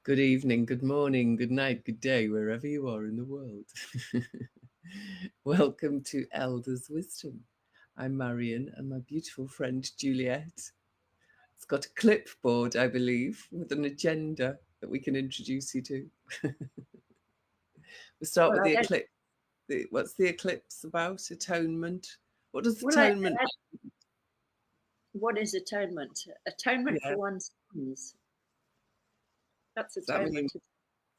Good evening, good morning, good night, good day, wherever you are in the world. Welcome to Elders Wisdom. I'm Marion and my beautiful friend Juliet. It's got a clipboard, I believe, with an agenda that we can introduce you to. We'll start Well, with I the don't. eclipse. What's the eclipse about? Atonement. What does Well, atonement what is atonement? Atonement yeah, for one's sins. That's does that mean atonement.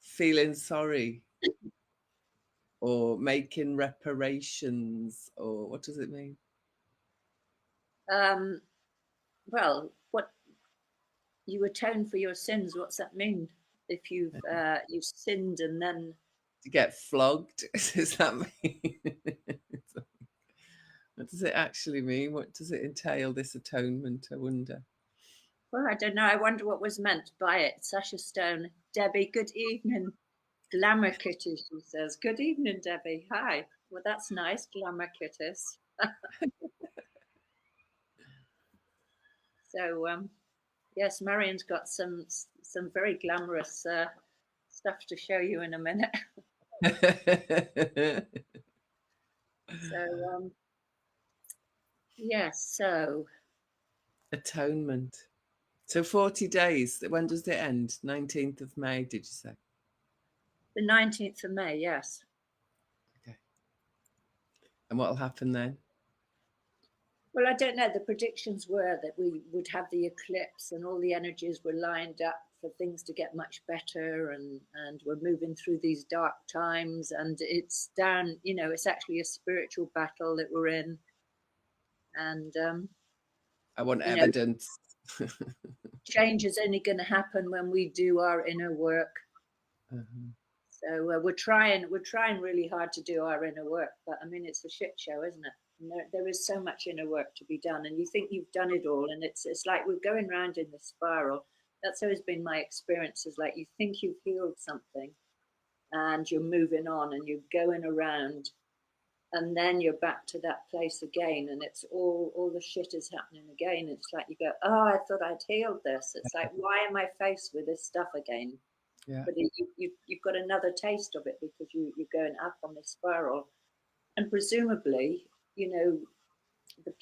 feeling sorry or making reparations, or what does it mean? Um, well, what you atone for your sins? What's that mean? If you've sinned and then, To get flogged? Does that mean? What does it actually mean? What does it entail, this atonement, I wonder? well, I don't know. I wonder what was meant by it. Sasha Stone, Debbie. Good evening, Glamour Kitty. She says, "Good evening, Debbie. Hi. Well, that's nice, Glamour Kitties." So, yes, Marion's got some very glamorous stuff to show you in a minute. So, yes, so Atonement. So 40 days. When does it end? 19th of May, did you say? the 19th of May, yes. Okay. And what'll happen then? Well, I don't know. The predictions were that we would have the eclipse and all the energies were lined up for things to get much better, and we're moving through these dark times, and it's down, it's actually a spiritual battle that we're in. And, I want you know, evidence. change is only going to happen when we do our inner work. Uh-huh. So we're trying really hard to do our inner work, but I mean it's a shit show, isn't it? And there is so much inner work to be done, and you think you've done it all, and it's like we're going round in this spiral. That's always been my experience. Is like you think you've healed something, and you're moving on, and you're going around, and then you're back to that place again, and it's all the shit is happening again. It's like you go, oh, I thought I'd healed this. It's like, why am I faced with this stuff again? Yeah. But you've got another taste of it because you're going up on this spiral, and presumably, the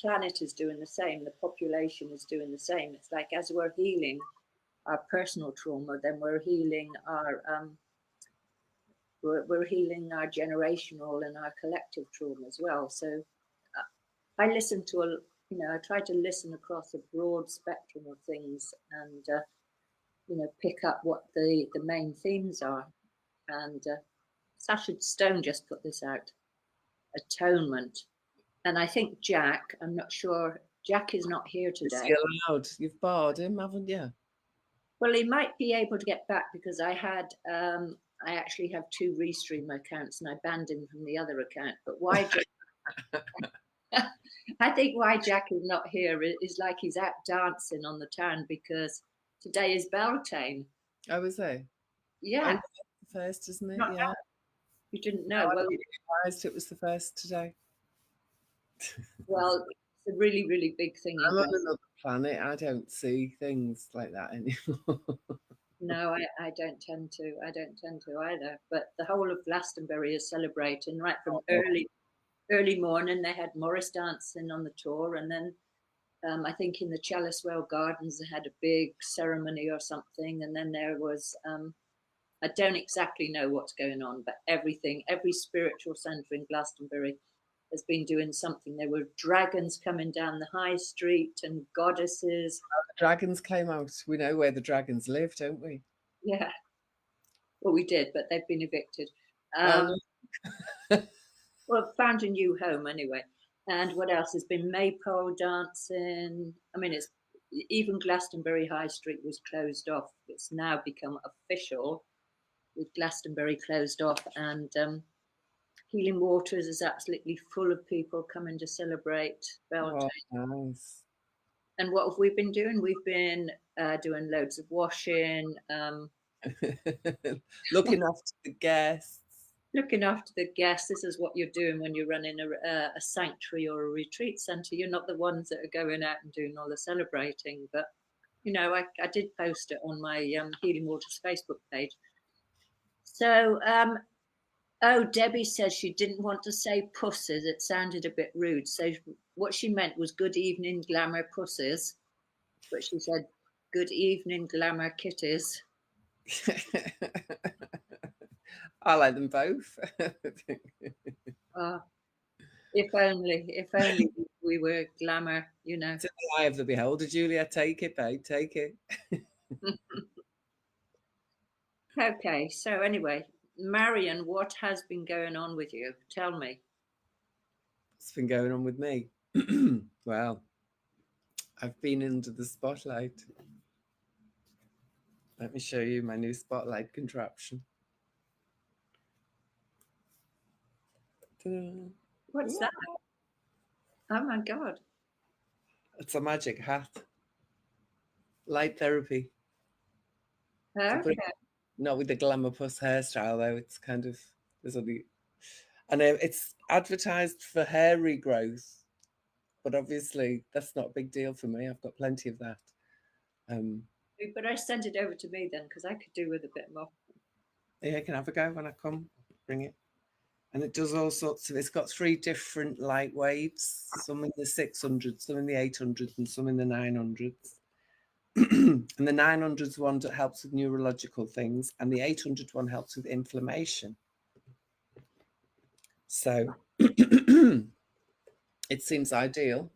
planet is doing the same, the population is doing the same. It's like as we're healing our personal trauma, then we're healing our generational and our collective trauma as well. So I listen to I try to listen across a broad spectrum of things, and pick up what the main themes are. And Sasha Stone just put this out, atonement. And I think Jack, I'm not sure, Jack is not here Is today. he allowed? You've barred him, haven't you? Well, he might be able to get back because I actually have two Restream accounts and I banned him from the other account. But why Jack? I think why Jack is not here is like he's out dancing on the town because today is Beltane. I was there. Oh, Yeah, the first, isn't it? not Yeah. you didn't No, know. I didn't realise it was the first today. Well, it's a really, really big thing in I'm on Glasgow. another planet. I don't see things like that anymore. No, I don't tend to. I don't tend to either. But the whole of Glastonbury is celebrating right from early morning. They had Morris dancing on the tour, and then I think in the Chalicewell Gardens they had a big ceremony or something, and then there was. I don't exactly know what's going on, but every spiritual centre in Glastonbury has been doing something. There were dragons coming down the high street and goddesses. The dragons came out. We know where the dragons live, don't we? Yeah, well, we did, but they've been evicted. Oh, Um, well, found a new home anyway. And what else? There's been maypole dancing. I mean, it's even Glastonbury High Street was closed off. It's now become official with Glastonbury closed off, and Healing Waters is absolutely full of people coming to celebrate oh, Beltane. nice. And what have we been doing? We've been doing loads of washing, Looking after the guests. looking after the guests. This is what you're doing when you're running a sanctuary or a retreat centre. You're not the ones that are going out and doing all the celebrating, but You know, I did post it on my Healing Waters Facebook page. So, oh, Debbie says she didn't want to say pussies. It sounded a bit rude. So what she meant was good evening, glamour pussies. But she said, good evening, glamour kitties. I like them both. If only we were glamour, you know. It's in the eye of the beholder, Julia. Take it, babe. Take it. Okay, so anyway, Marion, what has been going on with you? Tell me. What's been going on with me? Well, I've been under the spotlight. Let me show you my new spotlight contraption. Ta-da. What's that? Oh my God. It's a magic hat. Light therapy. Okay. Not with the glamour puss hairstyle though. It's kind of there's only, and it's advertised for hair regrowth, but obviously that's not a big deal for me. I've got plenty of that. You better send it over to me then, because I could do with a bit more. Yeah, I can have a go when I come. Bring it. And it does all sorts of. It's got 3 different light waves. Some in the 600s, some in the 800s, and some in the 900s. And the 900s one helps with neurological things, and the 800 one helps with inflammation. So it seems ideal.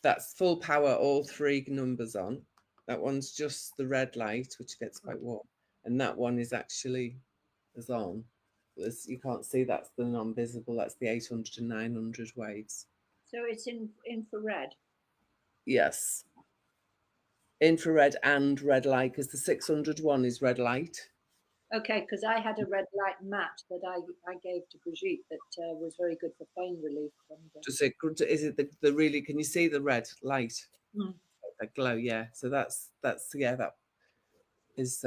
That's full power, all 3 numbers on. That one's just the red light, which gets quite warm, and that one is actually is on. You can't see, that's the non-visible. That's the 800 and 900 waves. So it's in infrared. Yes. Infrared and red light, because the 600 one is red light. Okay, because I had a red light mat that I gave to Brigitte that was very good for pain relief. Is it the really? Can you see the red light? Mm. That glow, yeah. So that's yeah. That is.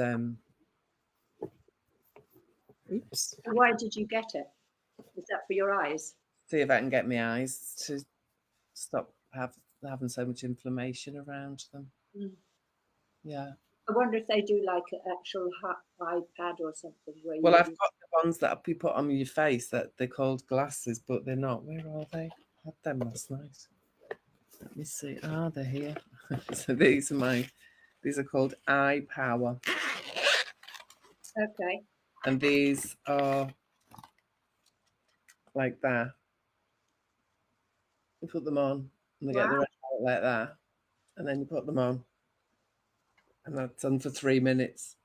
Oops. Why did you get it? Is that for your eyes? See if I can get my eyes to stop having so much inflammation around them. Mm. Yeah. I wonder if they do like an actual iPad or something. Well, I've got the ones that you put on your face that they're called glasses, but they're not. Where are they? I had them last night. Let me see. Ah, they're here. So these are called Eye Power. Okay. And these are like that. You put them on and they get the red light like that. And then you put them on. And that's on for 3 minutes.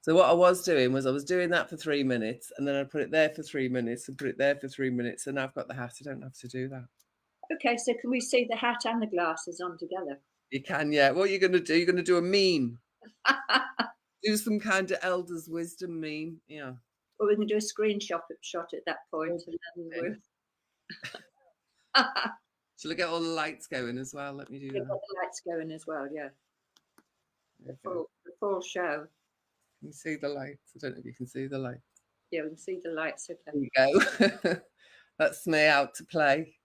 So what I was doing was I was doing that for 3 minutes, and then I put it there for 3 minutes and put it there for 3 minutes, and now I've got the hat. I don't have to do that. Okay, so can we see the hat and the glasses on together? You can, yeah. What are you going to do? You're going to do a meme. Do some kind of elder's wisdom meme, yeah. Or we can do a screenshot at that point. And then Shall I get all the lights going as well? Let me do that. Get the lights going as well, yeah. The full show. Can you see the lights? I don't know if you can see the lights. Yeah, we can see the lights. Okay. There you go. That's me out to play.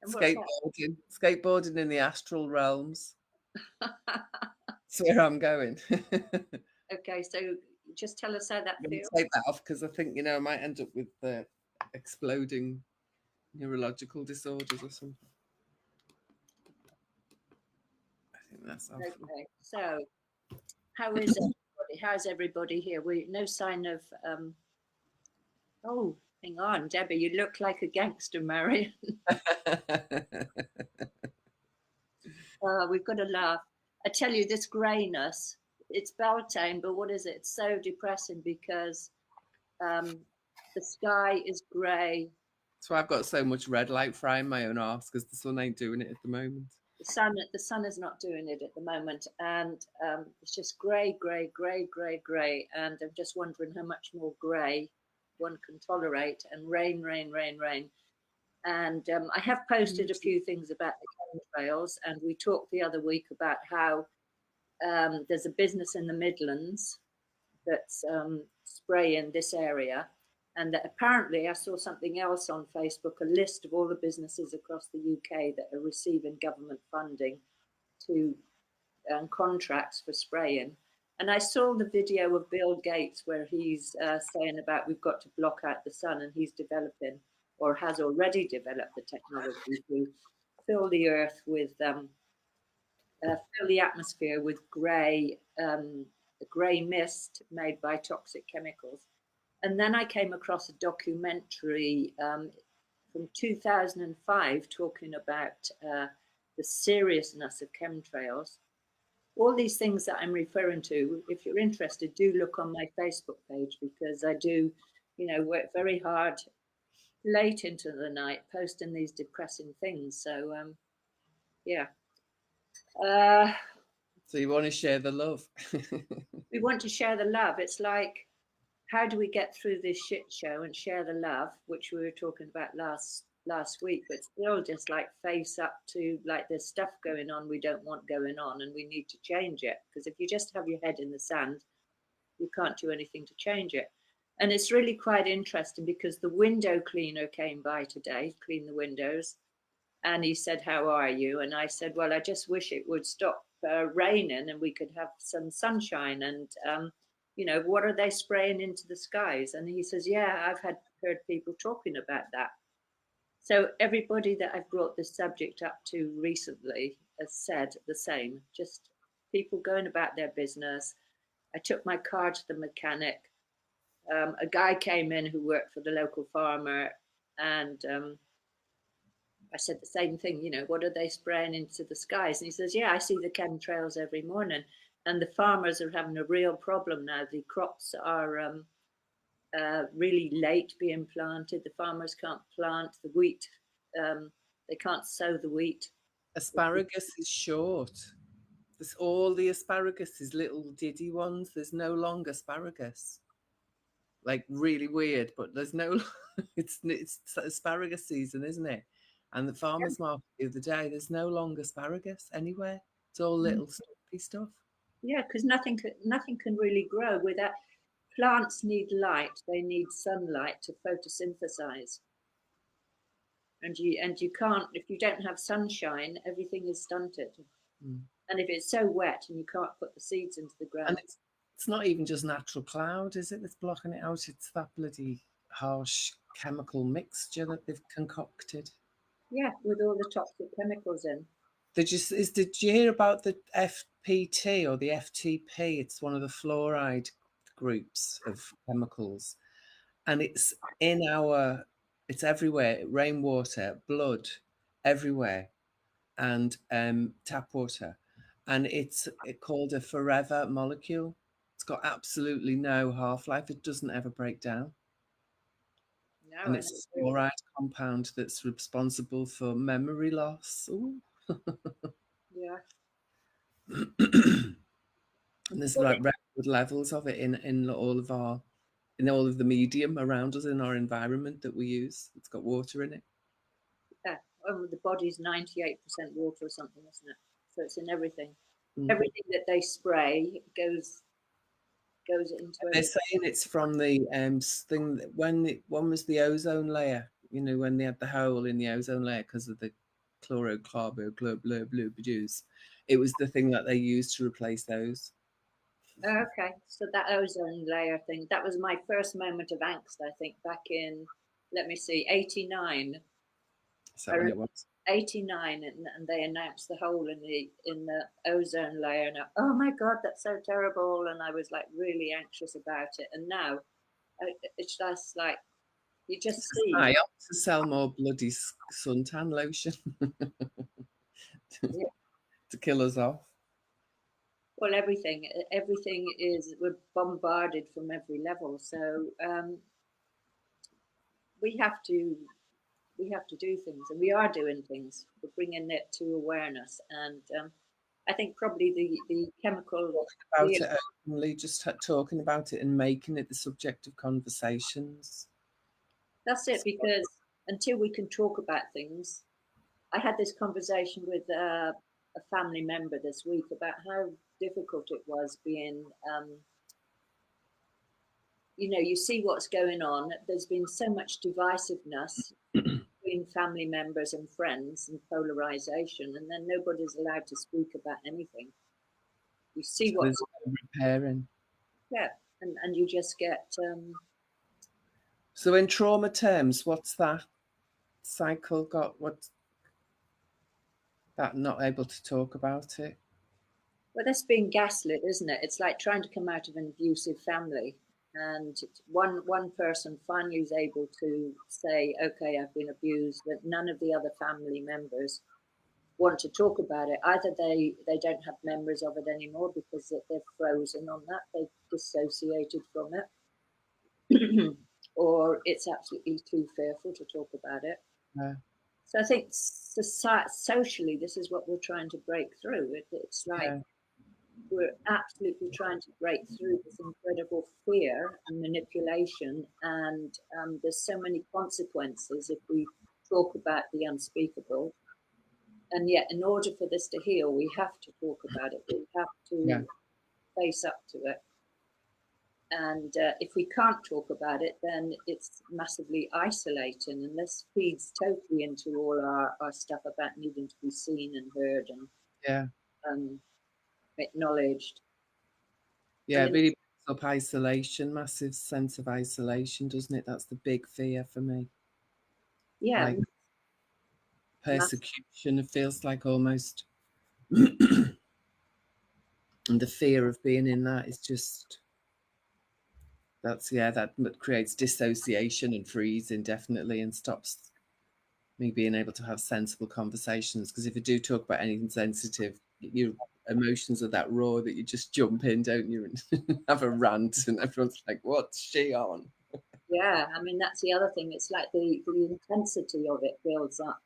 Skateboarding. Skateboarding in the astral realms. That's where I'm going. Okay, so just tell us how that feels. Take that off because I think, I might end up with exploding neurological disorders or something. I think that's awful. Okay, so how is everybody? How's everybody here? No sign of oh, hang on, Debbie, you look like a gangster, Marion. We've got to laugh. I tell you, this greyness, it's Beltane, but what is it? It's so depressing because the sky is grey. That's why I've got so much red light frying my own arse, because the sun ain't doing it at the moment. The sun is not doing it at the moment, and it's just grey, grey, grey, grey, grey, and I'm just wondering how much more grey one can tolerate, and rain, rain, rain, rain. And I have posted a few things about the chemtrails, and we talked the other week about how there's a business in the Midlands that's spraying this area, and that apparently I saw something else on Facebook, a list of all the businesses across the UK that are receiving government funding to contracts for spraying. And I saw the video of Bill Gates where he's saying about we've got to block out the sun, and he's developing or has already developed the technology to fill the earth with fill the atmosphere with grey mist made by toxic chemicals. And then I came across a documentary from 2005 talking about the seriousness of chemtrails. All these things that I'm referring to, if you're interested, do look on my Facebook page, because I do, work very hard late into the night posting these depressing things. So, yeah. So you want to share the love. We want to share the love. It's like, how do we get through this shit show and share the love, which we were talking about last week, but still just like face up to like there's stuff going on we don't want going on, and we need to change it. Because if you just have your head in the sand, you can't do anything to change it. And it's really quite interesting because the window cleaner came by today, clean the windows, and he said, "How are you?" And I said, "Well, I just wish it would stop raining and we could have some sunshine." And what are they spraying into the skies? And he says, "Yeah, I've heard people talking about that." So everybody that I've brought this subject up to recently has said the same. Just people going about their business. I took my car to the mechanic. A guy came in who worked for the local farmer, and I said the same thing. What are they spraying into the skies? And he says, "Yeah, I see the chemtrails every morning." And the farmers are having a real problem now. The crops are really late being planted. The farmers can't plant the wheat. They can't sow the wheat. Asparagus is short. There's all the asparagus is little diddy ones. There's no long asparagus. Like really weird, but there's no. It's asparagus season, isn't it? And the farmers market the other day, there's no long asparagus anywhere. It's all little stumpy stuff. Yeah, because nothing can really grow without. Plants need light. They need sunlight to photosynthesize. And you can't, if you don't have sunshine, everything is stunted. And if it's so wet and you can't put the seeds into the ground. And it's not even just natural cloud, is it, that's blocking it out? It's that bloody harsh chemical mixture that they've concocted. Yeah, with all the toxic chemicals in. Did you hear about the FPT or the FTP? It's one of the fluoride groups of chemicals, and it's it's everywhere. Rainwater, blood, everywhere, and tap water, and it's called a forever molecule. It's got absolutely no half-life. It doesn't ever break down. No, And it's a fluoride compound that's responsible for memory loss. Ooh. Yeah. And there's like record levels of it in all of the medium around us in our environment that we use. It's got water in it. Yeah. The body's 98% water or something, isn't it? So it's in everything. Everything that they spray goes into it. They're saying it's from the thing that when was the ozone layer, when they had the hole in the ozone layer because of the chlorofluorocarbon. It was the thing that they used to replace those. Okay, so that ozone layer thing, that was my first moment of angst, I think, back in, let me see, 89. Is that when it was? 89, and they announced the hole in the ozone layer, and oh my God, that's so terrible, and I was like really anxious about it. And now it's just like you just see. I ought to sell more bloody suntan lotion to kill us off. Well, everything is, we're bombarded from every level, so we have to do things, and we are doing things. We're bringing it to awareness, and I think probably the chemical about it openly, just talking about it and making it the subject of conversations. That's it, because until we can talk about things, I had this conversation with a family member this week about how difficult it was being. You see what's going on. There's been so much divisiveness between family members and friends, and polarization, and then nobody's allowed to speak about anything. You see So what's there's no repairing. yeah, and you just get So in trauma terms, what's that cycle got? What's that not able to talk about it? well, that's being gaslit, isn't it? It's like trying to come out of an abusive family, and one person finally is able to say, "Okay, I've been abused," but none of the other family members want to talk about it. Either they don't have memories of it anymore because they're frozen on that, they've dissociated from it, or it's absolutely too fearful to talk about it. Yeah, So I think socially, this is what we're trying to break through. It's like yeah, we're absolutely trying to break through this incredible fear and manipulation, and there's so many consequences if we talk about the unspeakable. And yet, in order for this to heal, we have to talk about it. We have yeah, to face up to it. And if we can't talk about it, then it's massively isolating. And this feeds totally into all our stuff about needing to be seen and heard and yeah, um, acknowledged. I yeah. It mean, really brings up isolation, massive sense of isolation, doesn't it? That's the big fear for me. yeah, Like mass, persecution, it feels like almost, and the fear of being in that is just that's yeah, that creates dissociation and freezing definitely, and stops me being able to have sensible conversations. Because if you do talk about anything sensitive, your emotions are that raw that you just jump in, don't you, and have a rant, and everyone's like, "What's she on?" yeah. I mean, that's the other thing. It's like the intensity of it builds up,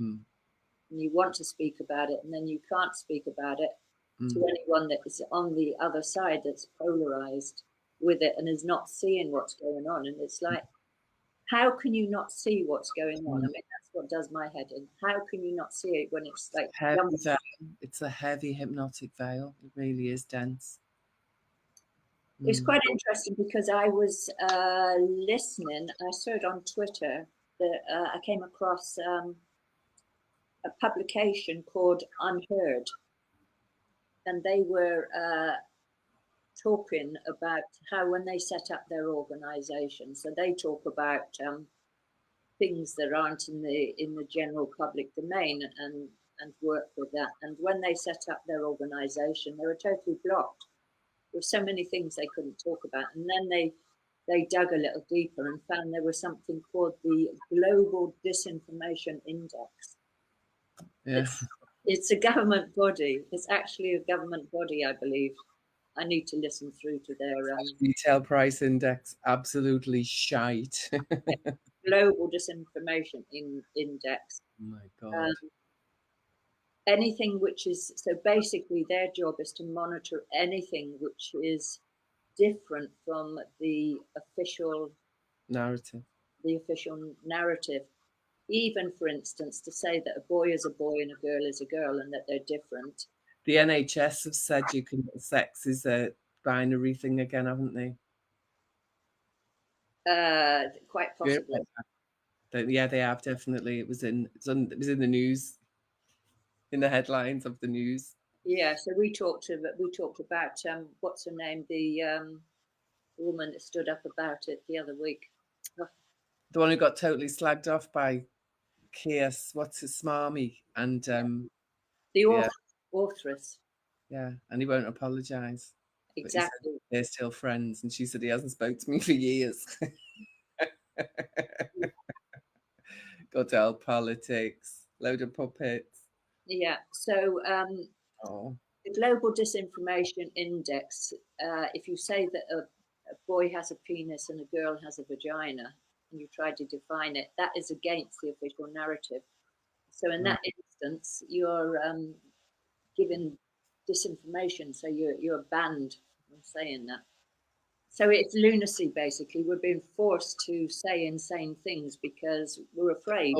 Mm, and you want to speak about it, and then you can't speak about it to mm, anyone that is on the other side that's polarized with it and is not seeing what's going on. And it's like, how can you not see what's going on? I mm. mean, that's what does my head in. How can you not see it when it's like Heavy veil. It's a heavy hypnotic veil. It really is dense. it's Mm. quite interesting because I was listening. I saw it on Twitter that I came across a publication called Unheard, and they were talking about how when they set up their organisation, so they talk about things that aren't in the general public domain and work with that. And when they set up their organisation, they were totally blocked. There were so many things they couldn't talk about, and then they dug a little deeper and found there was something called the Global Disinformation Index. Yeah. It's a government body. It's actually a government body, I believe. I need to listen through to their Retail price index, absolutely shite. Global Disinformation Index. Oh my Um, God. anything which is so basically their job is to monitor anything which is different from Narrative. the official narrative. Even, for instance, to say that a boy is a boy and a girl is a girl and that they're different. The NHS have said you can sex is a binary thing again, haven't they? Quite Yeah, possibly. yeah, they have definitely. It was in the news, in the headlines of the news. Yeah. So we talked about what's her name, the woman that stood up about it the other week. Oh, The one who got totally slagged off by Kiers, what's his smarmy, and the yeah, authoress. yeah, and he won't apologise. But he said Exactly. they're still friends, and she said he hasn't spoke to me for years. Got to help politics, load of puppets. Yeah. So Oh, the Global Disinformation Index, if you say that a boy has a penis and a girl has a vagina, and you try to define it, that is against the official narrative. So in right. that instance, you're given disinformation, so you're banned from saying that. So it's lunacy, basically. We're being forced to say insane things because we're afraid.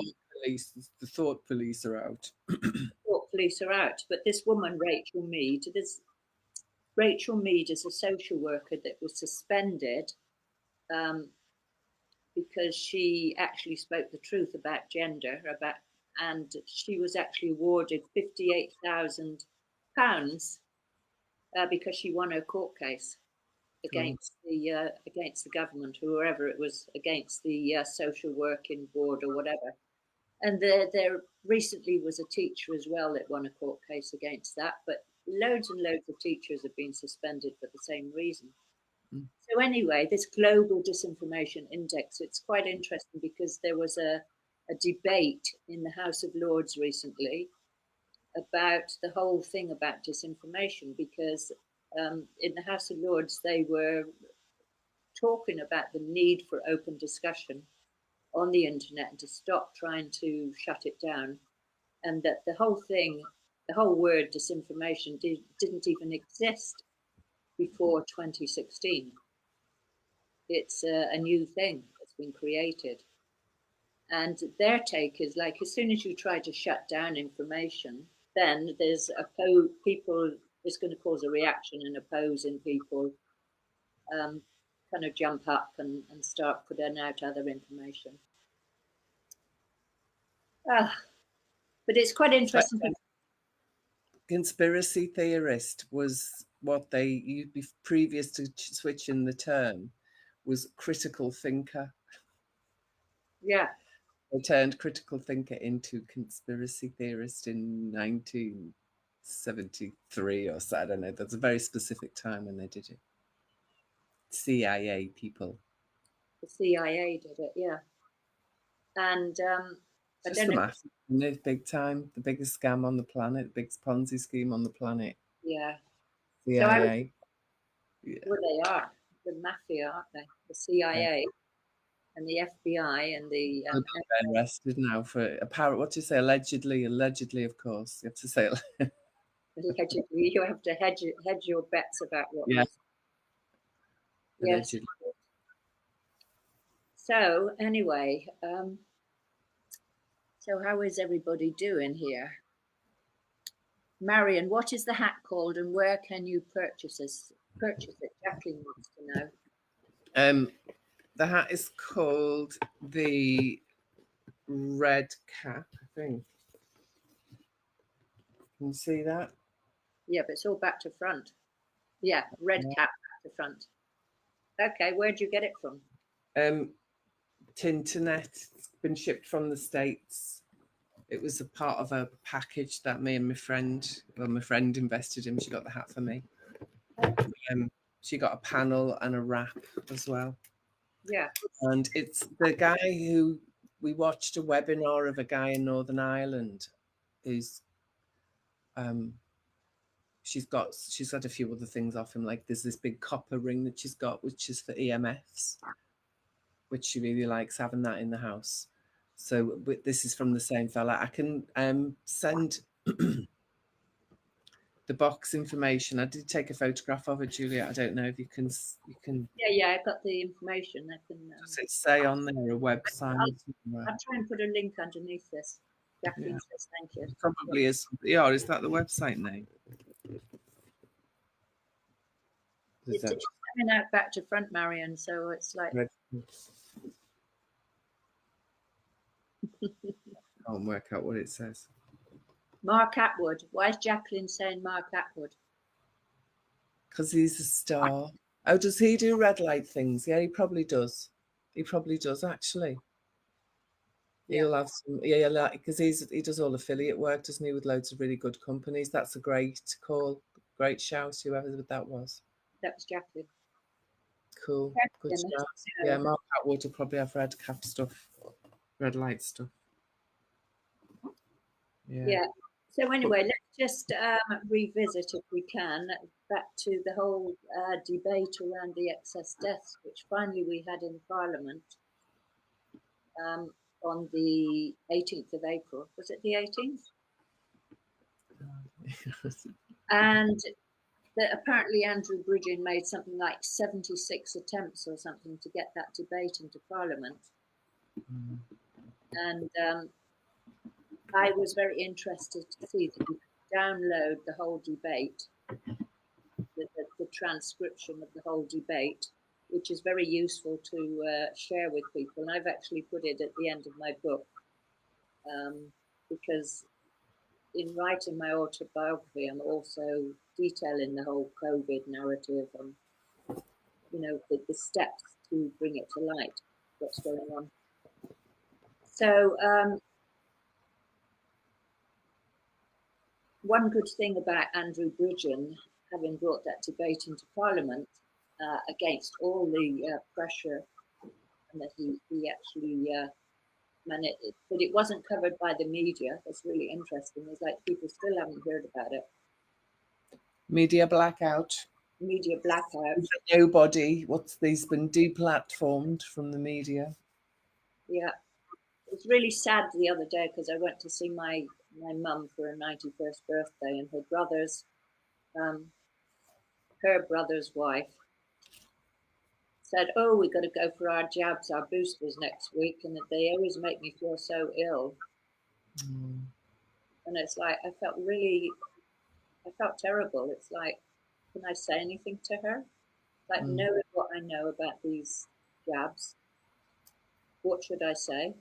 The thought police are out. Thought police are out. But this woman, Rachel Mead is a social worker that was suspended um, because she actually spoke the truth about gender, and she was actually awarded £58,000 because she won her court case Oh. against the government, whoever it was, against the social working board or whatever. And there recently was a teacher as well that won a court case against that, but loads and loads of teachers have been suspended for the same reason. Mm. So anyway, this global disinformation index, it's quite interesting because there was a debate in the House of Lords recently about the whole thing about disinformation, because in the House of Lords they were talking about the need for open discussion on the internet and to stop trying to shut it down, and that the whole thing, the whole word disinformation didn't even exist before 2016. It's a new thing that's been created. And their take is like, as soon as you try to shut down information, then there's people, it's going to cause a reaction and opposing people kind of jump up and start putting out other information. But it's quite interesting. Conspiracy theorist was what they used previous to switching the term, was critical thinker. Yeah. They turned critical thinker into conspiracy theorist in 1973 or so. I don't know. That's a very specific time when they did it. CIA people. The CIA did it, yeah. And I Just don't the know. mafia, big time, the biggest scam on the planet, the biggest Ponzi scheme on the planet. Yeah. CIA. Well, they are the mafia, aren't they? The CIA and the FBI and the. They're arrested now for what do you say? Allegedly, of course. You have to say Allegedly, you have to hedge your bets about what yeah. you. Yes. Allegedly. So anyway, so how is everybody doing here? Marion, what is the hat called, and where can you purchase it? Jacqueline wants to know. The hat is called the Red Cap, I think. Can you see that? Yeah, but it's all back to front. Yeah, red cap back to front. Okay, where'd you get it from? Tinternet. It's been shipped from the States. It was a part of a package that me and my friend invested in. She got the hat for me. She got a panel and a wrap as well. Yeah. And it's the guy who we watched a webinar of a guy in Northern Ireland who's she's had a few other things off him, like there's this big copper ring that she's got which is for EMFs, which she really likes having that in the house. So this is from the same fella. I can send the box information. I did take a photograph of it, Julia. I don't know if you can. Yeah, I got the information. I can. Does it say on there a website? I'll try and put a link underneath this. Jacqueline says thank you. It probably is. Yeah, is that the website name? It's coming out back to front, Marion. So it's like. Can't work out what it says. Mark Atwood. Why is Jacqueline saying Mark Atwood? Because he's a star. Oh, does he do red light things? Yeah, he probably does. He probably does, actually. Yeah. He'll have some, because he does all affiliate work, doesn't he, with loads of really good companies. That's a great call, great shout, whoever that was. That was Jacqueline. Cool, good shout. Yeah, Mark Atwood will probably have red cap stuff, red light stuff. Yeah. So anyway, let's just revisit, if we can, back to the whole debate around the excess deaths, which finally we had in Parliament on the 18th of April. Was it the 18th? And apparently Andrew Bridgen made something like 76 attempts or something to get that debate into Parliament. And I was very interested to see that you could download the whole debate, the transcription of the whole debate, which is very useful to share with people. And I've actually put it at the end of my book because in writing my autobiography, I'm also detailing the whole COVID narrative and, the steps to bring it to light, what's going on. So one good thing about Andrew Bridgen having brought that debate into Parliament against all the pressure, and that he actually managed, but it wasn't covered by the media. That's really interesting. It's like people still haven't heard about it. Media blackout. Media blackout. Nobody. He's been deplatformed from the media. Yeah, it was really sad the other day because I went to see my mum for her 91st birthday, and her brother's wife said, "Oh, we got to go for our jabs, our boosters next week," and they always make me feel so ill. And it's like I felt terrible. It's like, can I say anything to her? Like, knowing what I know about these jabs, what should I say?